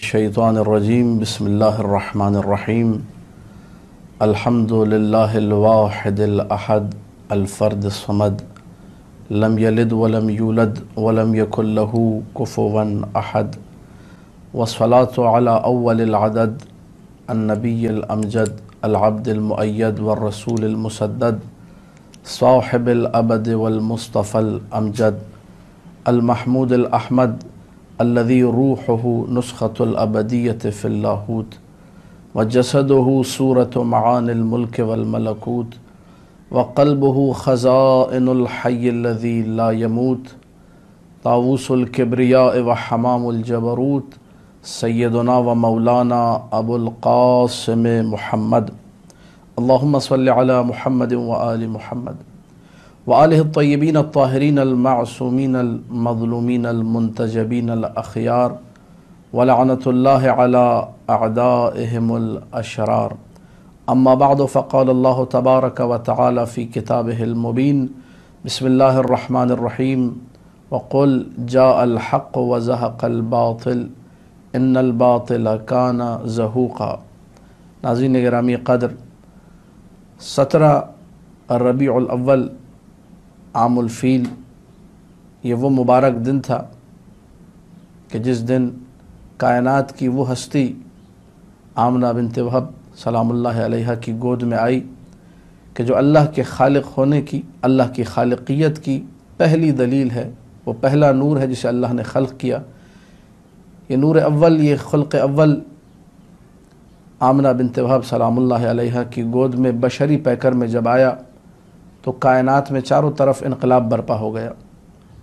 الشیطان الرجیم بسم اللہ الرحمن الرحیم الحمد للہ الواحد الاحد الفرد الصمد لم یلد ولم یولد ولم یکن له کفوا احد والصلاة علی اول العدد النبی الامجد العبد المؤید والرسول المسدد صاحب الابد والمصطفى الامجد المحمود الاحمد الذي روحه نسخة الأبدية في اللاهوت وجسده صورة معاني الملك والملكوت وقلبه خزائن الحي الذي لا يموت طاووس الكبرياء وحمام الجبروت سيدنا ومولانا أبو القاسم محمد اللهم صل على محمد وآل محمد وآلہ الطیبین الطاہرین المعصومین المظلومین المنتجبین الأخیار ولعنۃ اللہ علی اعدائهم الاشرار اما بعد فقال اللہ تبارک وتعالی فی کتابہ المبین بسم اللہ الرحمن الرحیم وقل جاء الحق وزهق الباطل ان الباطل کان زہوقا۔ ناظرین گرامی قدر، 17 ربیع الاول عام الفیل یہ وہ مبارک دن تھا کہ جس دن کائنات کی وہ ہستی آمنہ بنت وہب سلام اللہ علیہا کی گود میں آئی کہ جو اللہ کے خالق ہونے کی، اللہ کی خالقیت کی پہلی دلیل ہے، وہ پہلا نور ہے جسے اللہ نے خلق کیا۔ یہ نور اول، یہ خلق اول آمنہ بنت وہب سلام اللہ علیہا کی گود میں بشری پیکر میں جب آیا تو کائنات میں چاروں طرف انقلاب برپا ہو گیا۔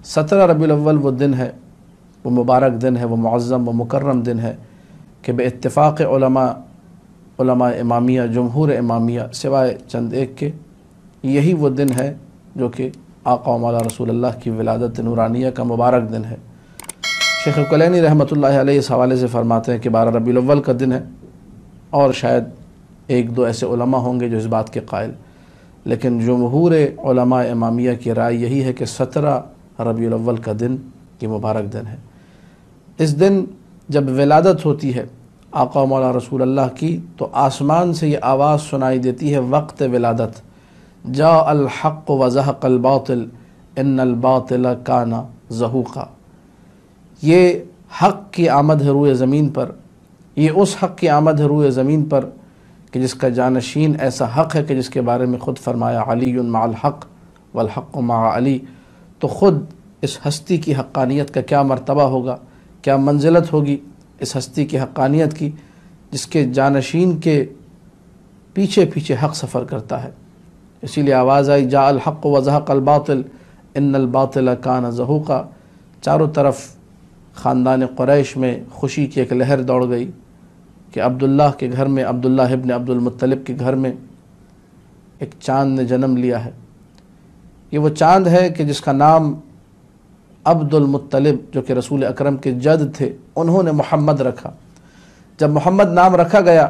17 ربیع الاول وہ دن ہے، وہ مبارک دن ہے، وہ معظم و مکرم دن ہے کہ بے اتفاق علماء امامیہ، جمہور امامیہ سوائے چند ایک کے، یہی وہ دن ہے جو کہ آقا و مولا رسول اللہ کی ولادت نورانیہ کا مبارک دن ہے۔ شیخ کلینی رحمۃ اللہ علیہ اس حوالے سے فرماتے ہیں کہ 12 ربیع الاول کا دن ہے، اور شاید ایک دو ایسے علماء ہوں گے جو اس بات کے قائل، لیکن جمہور علماء امامیہ کی رائے یہی ہے کہ 17 ربیع الاول کا دن یہ مبارک دن ہے۔ اس دن جب ولادت ہوتی ہے آقا مولا رسول اللہ کی تو آسمان سے یہ آواز سنائی دیتی ہے وقت ولادت، جاء الحق وزهق الباطل ان الباطل کان زہوقا۔ یہ حق کی آمد ہے روئے زمین پر، یہ اس حق کی آمد ہے روئے زمین پر کہ جس کا جانشین ایسا حق ہے کہ جس کے بارے میں خود فرمایا علی مع الحق والحق مع علی۔ تو خود اس ہستی کی حقانیت کا کیا مرتبہ ہوگا، کیا منزلت ہوگی اس ہستی کی حقانیت کی جس کے جانشین کے پیچھے پیچھے حق سفر کرتا ہے۔ اسی لیے آواز آئی جاء الحق وزهق الباطل ان الباطل کان زہوقا۔ چاروں طرف خاندان قریش میں خوشی کی ایک لہر دوڑ گئی کہ عبداللہ کے گھر میں، عبداللہ ابن عبد المطلب کے گھر میں ایک چاند نے جنم لیا ہے۔ یہ وہ چاند ہے کہ جس کا نام عبد المطلب جو کہ رسول اکرم کے جد تھے انہوں نے محمد رکھا۔ جب محمد نام رکھا گیا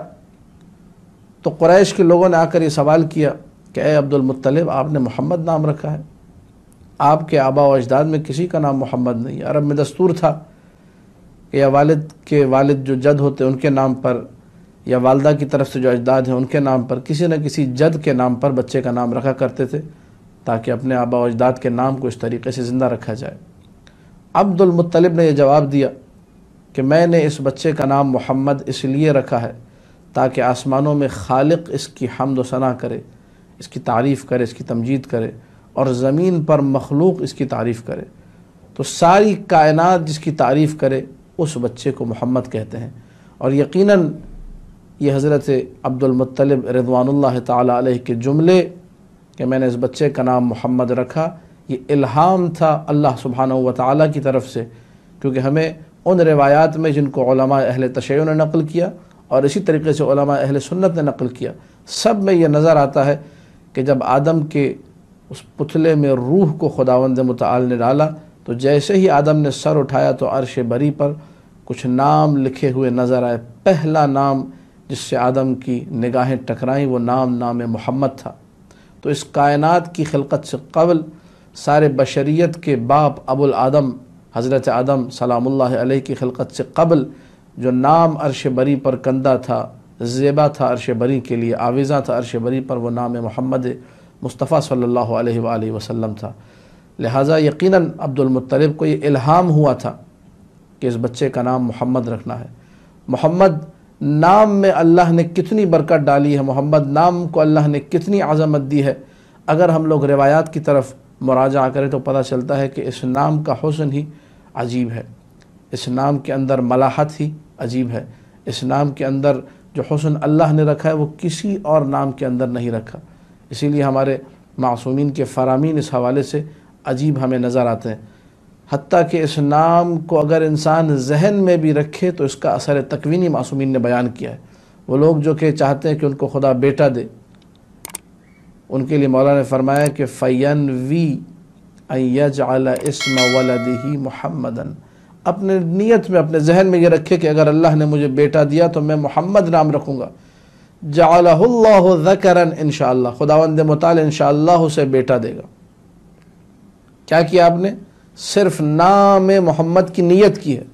تو قریش کے لوگوں نے آ کر یہ سوال کیا کہ اے عبد المطلب، آپ نے محمد نام رکھا ہے، آپ کے آبا و اجداد میں کسی کا نام محمد نہیں ہے۔ عرب میں دستور تھا کہ یا والد کے والد جو جد ہوتے ان کے نام پر، یا والدہ کی طرف سے جو اجداد ہیں ان کے نام پر، کسی نہ کسی جد کے نام پر بچے کا نام رکھا کرتے تھے تاکہ اپنے آبا و اجداد کے نام کو اس طریقے سے زندہ رکھا جائے۔ عبد المطلب نے یہ جواب دیا کہ میں نے اس بچے کا نام محمد اس لیے رکھا ہے تاکہ آسمانوں میں خالق اس کی حمد و ثنا کرے، اس کی تعریف کرے، اس کی تمجید کرے، اور زمین پر مخلوق اس کی تعریف کرے، تو ساری کائنات جس کی تعریف کرے اس بچے کو محمد کہتے ہیں۔ اور یقیناً یہ حضرت عبد المطلب رضوان اللہ تعالی علیہ کے جملے کہ میں نے اس بچے کا نام محمد رکھا، یہ الہام تھا اللہ سبحانہ و تعالی کی طرف سے، کیونکہ ہمیں ان روایات میں جن کو علماء اہل تشیع نے نقل کیا اور اسی طریقے سے علماء اہل سنت نے نقل کیا، سب میں یہ نظر آتا ہے کہ جب آدم کے اس پتلے میں روح کو خداوند متعال نے ڈالا تو جیسے ہی آدم نے سر اٹھایا تو عرش بری پر کچھ نام لکھے ہوئے نظر آئے۔ پہلا نام جس سے آدم کی نگاہیں ٹکرائیں وہ نام محمد تھا۔ تو اس کائنات کی خلقت سے قبل سارے بشریت کے باپ ابو الآدم حضرت آدم سلام اللہ علیہ کی خلقت سے قبل جو نام عرش بری پر کندہ تھا، زیبا تھا عرش بری کے لیے، آویزاں تھا عرش بری پر، وہ نام محمد مصطفیٰ صلی اللہ علیہ وآلہ وسلم تھا۔ لہٰذا یقیناً عبد المطلب کو یہ الہام ہوا تھا کہ اس بچے کا نام محمد رکھنا ہے۔ محمد نام میں اللہ نے کتنی برکت ڈالی ہے، محمد نام کو اللہ نے کتنی عظمت دی ہے۔ اگر ہم لوگ روایات کی طرف مراجعہ کریں تو پتہ چلتا ہے کہ اس نام کا حسن ہی عجیب ہے، اس نام کے اندر ملاحت ہی عجیب ہے، اس نام کے اندر جو حسن اللہ نے رکھا ہے وہ کسی اور نام کے اندر نہیں رکھا۔ اسی لیے ہمارے معصومین کے فرامین اس حوالے سے عجیب ہمیں نظر آتے ہیں، حتیٰ کہ اس نام کو اگر انسان ذہن میں بھی رکھے تو اس کا اثر تکوینی معصومین نے بیان کیا ہے۔ وہ لوگ جو کہ چاہتے ہیں کہ ان کو خدا بیٹا دے، ان کے لیے مولا نے فرمایا کہ فَيَنْوِي أَن يَجْعَلَ اسْمَ وَلَدِهِ مُحَمَّدًا، اپنے نیت میں، اپنے ذہن میں یہ رکھے کہ اگر اللہ نے مجھے بیٹا دیا تو میں محمد نام رکھوں گا۔ جَعَلَهُ اللَّهُ ذَكَرًا انشاءاللہ، خداوند متعال انشاءاللہ اسے بیٹا دے گا۔ کیا کیا آپ نے؟ صرف نام محمد کی نیت کی ہے،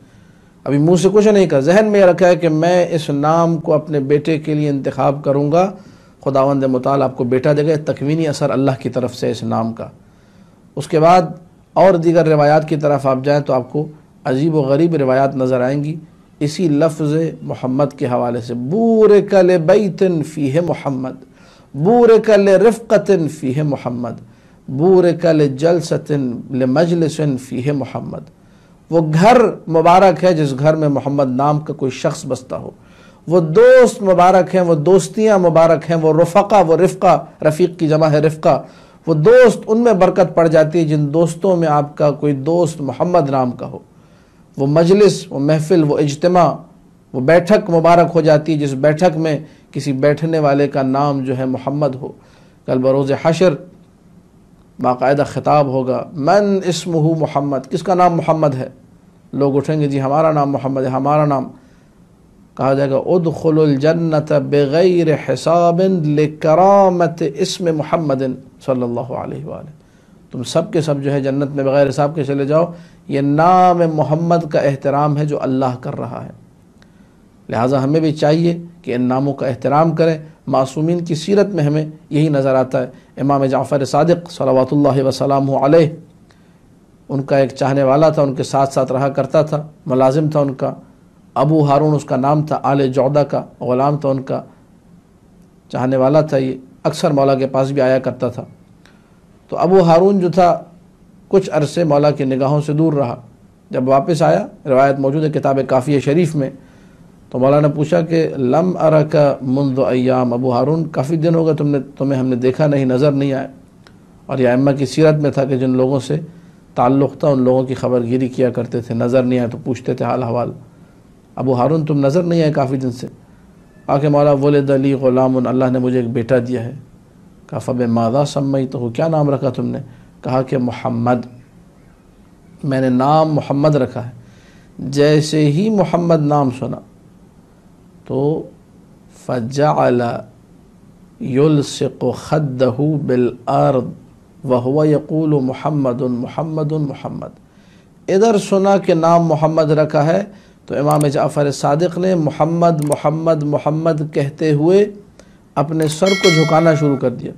ابھی منہ سے کچھ نہیں کہا، ذہن میں یہ رکھا ہے کہ میں اس نام کو اپنے بیٹے کے لیے انتخاب کروں گا، خداوند متعال آپ کو بیٹا دے گا۔ تکوینی اثر اللہ کی طرف سے اس نام کا۔ اس کے بعد اور دیگر روایات کی طرف آپ جائیں تو آپ کو عجیب و غریب روایات نظر آئیں گی اسی لفظ محمد کے حوالے سے۔ بورک لبیت فیہ محمد، بورک لرفقۃ فیہ محمد، بورک لجلسۃ لمجلس فیہ محمد۔ وہ گھر مبارک ہے جس گھر میں محمد نام کا کوئی شخص بستا ہو، وہ دوست مبارک ہیں، وہ دوستیاں مبارک ہیں، وہ رفقہ، وہ رفقہ، رفیق کی جمع ہے رفقہ، وہ دوست، ان میں برکت پڑ جاتی ہے جن دوستوں میں آپ کا کوئی دوست محمد نام کا ہو۔ وہ مجلس، وہ محفل، وہ اجتماع، وہ بیٹھک مبارک ہو جاتی ہے جس بیٹھک میں کسی بیٹھنے والے کا نام جو ہے محمد ہو۔ کل بروز حشر باقاعدہ خطاب ہوگا، من اسمہ محمد، کس کا نام محمد ہے؟ لوگ اٹھیں گے، جی ہمارا نام محمد ہے، ہمارا نام۔ کہا جائے گا ادخلوا الجنت بغیر حساب لکرامت اسم محمد صلی اللہ علیہ وآلہ، تم سب کے سب جو ہے جنت میں بغیر حساب کے چلے جاؤ، یہ نام محمد کا احترام ہے جو اللہ کر رہا ہے۔ لہٰذا ہمیں بھی چاہیے کہ ان ناموں کا احترام کریں۔ معصومین کی سیرت میں ہمیں یہی نظر آتا ہے۔ امام جعفر صادق صلوات اللہ وسلامہ علیہ، ان کا ایک چاہنے والا تھا، ان کے ساتھ ساتھ رہا کرتا تھا، ملازم تھا ان کا، ابو ہارون اس کا نام تھا، آل جعدہ کا غلام تھا ان کا، چاہنے والا تھا، یہ اکثر مولا کے پاس بھی آیا کرتا تھا۔ تو ابو ہارون جو تھا کچھ عرصے مولا کی نگاہوں سے دور رہا، جب واپس آیا، روایت موجود ہے کتاب کافیہ شریف میں، تو مولا نے پوچھا کہ لم ارک منذ ایام، ابو ہارون کافی دن ہو گئے تمہیں ہم نے دیکھا نہیں، نظر نہیں آئے۔ اور یہ ائمہ کی سیرت میں تھا کہ جن لوگوں سے تعلق تھا ان لوگوں کی خبر گیری کیا کرتے تھے، نظر نہیں آئے تو پوچھتے تھے حال حوال، ابو ہارون تم نظر نہیں آئے کافی دن سے۔ آکے مولا ولد لی غلام، اللہ نے مجھے ایک بیٹا دیا ہے۔ کہا فبماذا سمیتہ، کیا نام رکھا تم نے؟ کہا کہ محمد، میں نے نام محمد رکھا ہے۔ جیسے ہی محمد نام سنا تو فجعل یلصق خدہ بالارض وہو یقول محمد محمد محمد۔ ادھر سنا کہ نام محمد رکھا ہے تو امام جعفر صادق نے محمد محمد محمد کہتے ہوئے اپنے سر کو جھکانا شروع کر دیا،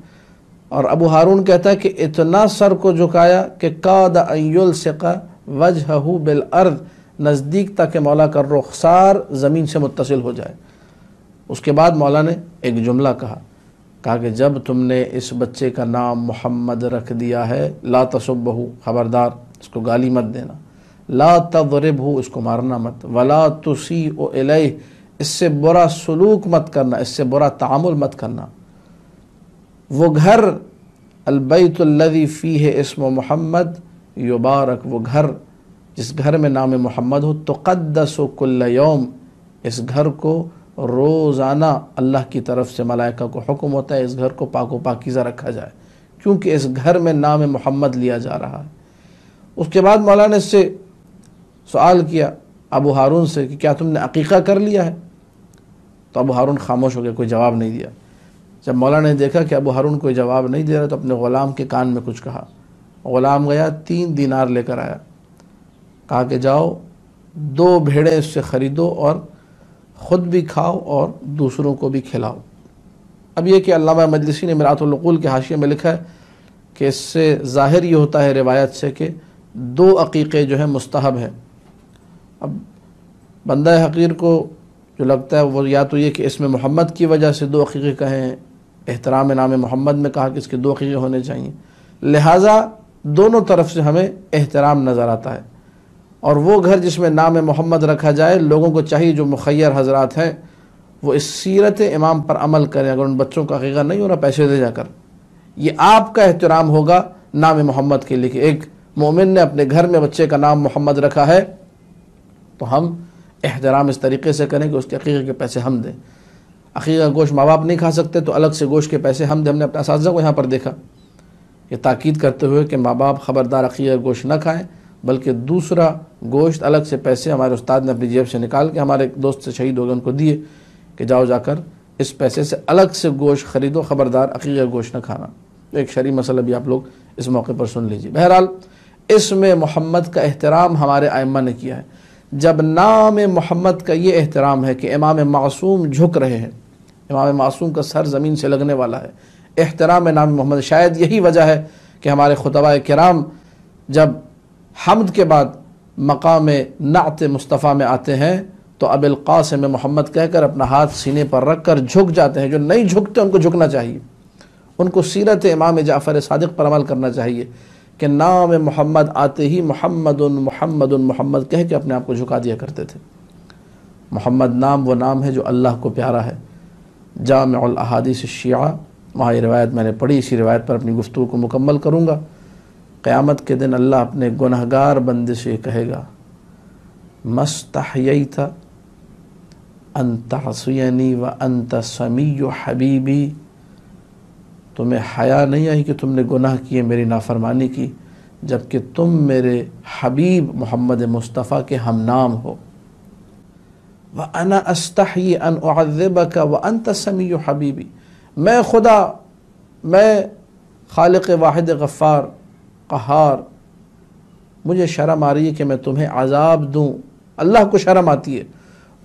اور ابو ہارون کہتا ہے کہ اتنا سر کو جھکایا کہ قاد ان یلصق وجہہ بالارض، نزدیک تک کہ مولا کا رخسار زمین سے متصل ہو جائے۔ اس کے بعد مولا نے ایک جملہ کہا کہ جب تم نے اس بچے کا نام محمد رکھ دیا ہے، لا تسبہ، خبردار اس کو گالی مت دینا، لا تضربہ، اس کو مارنا مت، ولا تسیء الیہ، اس سے برا سلوک مت کرنا، اس سے برا تعامل مت کرنا۔ وہ گھر البیت الذی فیہ اسم محمد یبارک، وہ گھر جس گھر میں نام محمد ہو، تقدس کل یوم، اس گھر کو روزانہ اللہ کی طرف سے ملائکہ کو حکم ہوتا ہے اس گھر کو پاک و پاکیزہ رکھا جائے، کیونکہ اس گھر میں نام محمد لیا جا رہا ہے۔ اس کے بعد مولا نے اس سے سوال کیا ابو ہارون سے کہ کیا تم نے عقیقہ کر لیا ہے؟ تو ابو ہارون خاموش ہو گیا، کوئی جواب نہیں دیا۔ جب مولا نے دیکھا کہ ابو ہارون کوئی جواب نہیں دے رہا تو اپنے غلام کے کان میں کچھ کہا۔ غلام گیا 3 دینار لے کر آیا، کہا کہ جاؤ 2 بھیڑیں اس سے خریدو اور خود بھی کھاؤ اور دوسروں کو بھی کھلاؤ۔ اب یہ کہ علامہ مجلسی نے مرآت العقول کے حاشیے میں لکھا ہے کہ اس سے ظاہر یہ ہوتا ہے روایت سے کہ 2 عقیقے جو ہیں مستحب ہیں۔ اب بندہ حقیر کو جو لگتا ہے وہ یا تو یہ کہ اسم محمد کی وجہ سے 2 عقیقے کہیں، احترام نام محمد میں کہا کہ اس کے 2 عقیقے ہونے چاہیے، لہٰذا دونوں طرف سے ہمیں احترام نظر آتا ہے۔ اور وہ گھر جس میں نام محمد رکھا جائے، لوگوں کو چاہیے جو مخیر حضرات ہیں وہ اس سیرت امام پر عمل کریں۔ اگر ان بچوں کا عقیقہ نہیں ہو رہا، پیسے دے جا کر، یہ آپ کا احترام ہوگا نام محمد کے لیے کہ ایک مومن نے اپنے گھر میں بچے کا نام محمد رکھا ہے تو ہم احترام اس طریقے سے کریں کہ اس کے عقیقے کے پیسے ہم دیں۔ عقیقہ گوشت ماں باپ نہیں کھا سکتے تو الگ سے گوشت کے پیسے ہم دیں۔ ہم نے اپنے اساتذہ کو یہاں پر دیکھا یہ تاکید کرتے ہوئے کہ ماں باپ خبردار عقیقہ گوشت نہ کھائیں، بلکہ دوسرا گوشت الگ سے پیسے ہمارے استاد نے اپنی جیب سے نکال کے ہمارے ایک دوست سے شہید ہو گئے ان کو دیے کہ جاؤ جا کر اس پیسے سے الگ سے گوشت خریدو، خبردار عقیقہ گوشت نہ کھانا۔ ایک شرعی مسئلہ بھی آپ لوگ اس موقع پر سن لیجیے۔ بہرحال اسم محمد کا احترام ہمارے ائمہ نے کیا ہے۔ جب نام محمد کا یہ احترام ہے کہ امام معصوم جھک رہے ہیں، امام معصوم کا سر زمین سے لگنے والا ہے، احترام نام محمد، شاید یہی وجہ ہے کہ ہمارے خطباء کرام جب حمد کے بعد مقام نعت مصطفیٰ میں آتے ہیں تو ابو القاسم محمد کہہ کر اپنا ہاتھ سینے پر رکھ کر جھک جاتے ہیں۔ جو نہیں جھکتے ان کو جھکنا چاہیے، ان کو سیرت امام جعفر صادق پر عمل کرنا چاہیے کہ نام محمد آتے ہی محمد محمد محمد کہہ کے اپنے آپ کو جھکا دیا کرتے تھے۔ محمد نام وہ نام ہے جو اللہ کو پیارا ہے۔ جامع الاحادیث الشیعہ، وہاں یہ روایت میں نے پڑھی، اسی روایت پر اپنی گفتگو کو مکمل کروں گا۔ قیامت کے دن اللہ اپنے گنہگار بندے سے کہے گا مستحییت ان تعصینی وانت سمیع حبیبی، تمہیں حیا نہیں آئی کہ تم نے گناہ کیے، میری نافرمانی کی، جبکہ تم میرے حبیب محمد مصطفیٰ کے ہم نام ہو۔ وَأَنَا أَسْتَحْيِي أَنْ أُعَذِّبَكَ وَأَنْتَ سَمِيُّ حَبِيبِ، میں خدا، میں خالق واحد غفار قہار، مجھے شرم آ رہی ہے کہ میں تمہیں عذاب دوں۔ اللہ کو شرم آتی ہے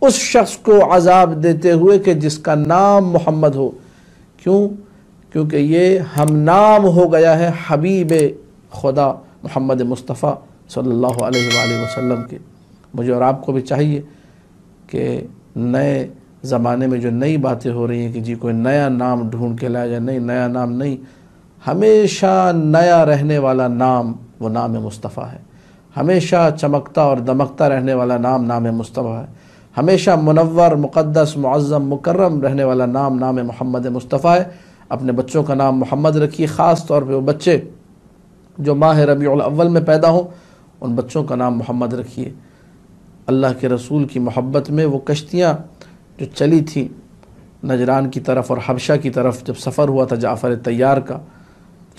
اس شخص کو عذاب دیتے ہوئے کہ جس کا نام محمد ہو۔ کیوں؟ کیونکہ یہ ہم نام ہو گیا ہے حبیب خدا محمد مصطفیٰ صلی اللہ علیہ وآلہ وسلم کے۔ مجھے اور آپ کو بھی چاہیے کہ نئے زمانے میں جو نئی باتیں ہو رہی ہیں کہ جی کوئی نیا نام ڈھونڈ کے لایا جائے، نہیں، نیا نام نہیں، ہمیشہ نیا رہنے والا نام وہ نام مصطفیٰ ہے۔ ہمیشہ چمکتا اور دمکتا رہنے والا نام نام مصطفیٰ ہے۔ ہمیشہ منور، مقدس، معظم، مکرم رہنے والا نام نام محمد مصطفیٰ ہے۔ اپنے بچوں کا نام محمد رکھیے، خاص طور پہ وہ بچے جو ماہ ربیع الاول میں پیدا ہوں ان بچوں کا نام محمد رکھیے۔ اللہ کے رسول کی محبت میں وہ کشتیاں جو چلی تھیں نجران کی طرف اور حبشہ کی طرف، جب سفر ہوا تھا جعفر طیار کا،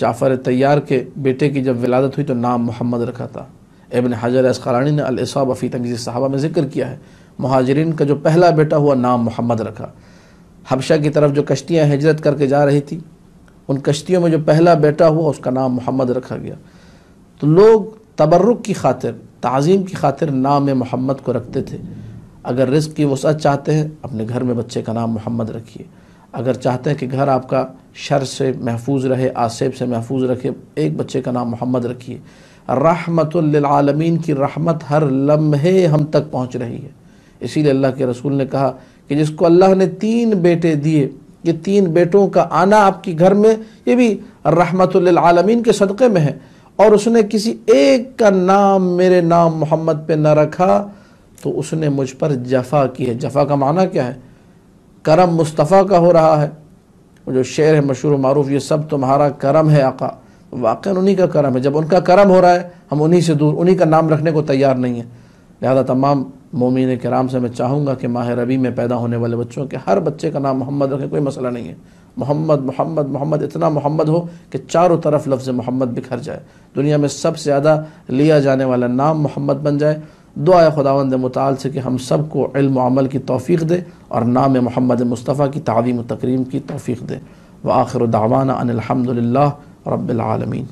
جعفر طیار کے بیٹے کی جب ولادت ہوئی تو نام محمد رکھا تھا۔ ابن حجر اسقلانی نے الاصابہ فی تمییز الصحابہ میں ذکر کیا ہے، مہاجرین کا جو پہلا بیٹا ہوا نام محمد رکھا۔ حبشہ کی طرف جو کشتیاں ہجرت کر کے جا رہی تھی ان کشتیوں میں جو پہلا بیٹا ہوا اس کا نام محمد رکھا گیا۔ تو لوگ تبرک کی خاطر، تعظیم کی خاطر نام محمد کو رکھتے تھے۔ اگر رزق کی وسعت چاہتے ہیں اپنے گھر میں بچے کا نام محمد رکھیے، اگر چاہتے ہیں کہ گھر آپ کا شر سے محفوظ رہے، آصیب سے محفوظ رکھے، ایک بچے کا نام محمد رکھیے۔ رحمت للعالمین کی رحمت ہر لمحے ہم تک پہنچ رہی ہے، اسی لیے اللہ کے رسول نے کہا کہ جس کو اللہ نے 3 بیٹے دیے، یہ 3 بیٹوں کا آنا آپ کی گھر میں یہ بھی رحمت للعالمین کے صدقے میں ہے، اور اس نے کسی ایک کا نام میرے نام محمد پہ نہ رکھا تو اس نے مجھ پر جفا کی ہے۔ جفا کا معنی کیا ہے؟ کرم مصطفیٰ کا ہو رہا ہے۔ وہ جو شعر ہے مشہور و معروف، یہ سب تمہارا کرم ہے آقا، واقعاً انہی کا کرم ہے۔ جب ان کا کرم ہو رہا ہے ہم انہی سے دور، انہی کا نام رکھنے کو تیار نہیں ہیں۔ لہذا تمام مومنین کرام سے میں چاہوں گا کہ ماہ ربیع میں پیدا ہونے والے بچوں کے ہر بچے کا نام محمد رکھیں، کوئی مسئلہ نہیں ہے۔ محمد محمد محمد، اتنا محمد ہو کہ چاروں طرف لفظ محمد بکھر جائے، دنیا میں سب سے زیادہ لیا جانے والا نام محمد بن جائے۔ دعا ہے خداوند متعال سے کہ ہم سب کو علم و عمل کی توفیق دے اور نام محمد مصطفیٰ کی تعظیم و تکریم کی توفیق دے۔ وآخر دعوانا ان الحمد للہ رب العالمین۔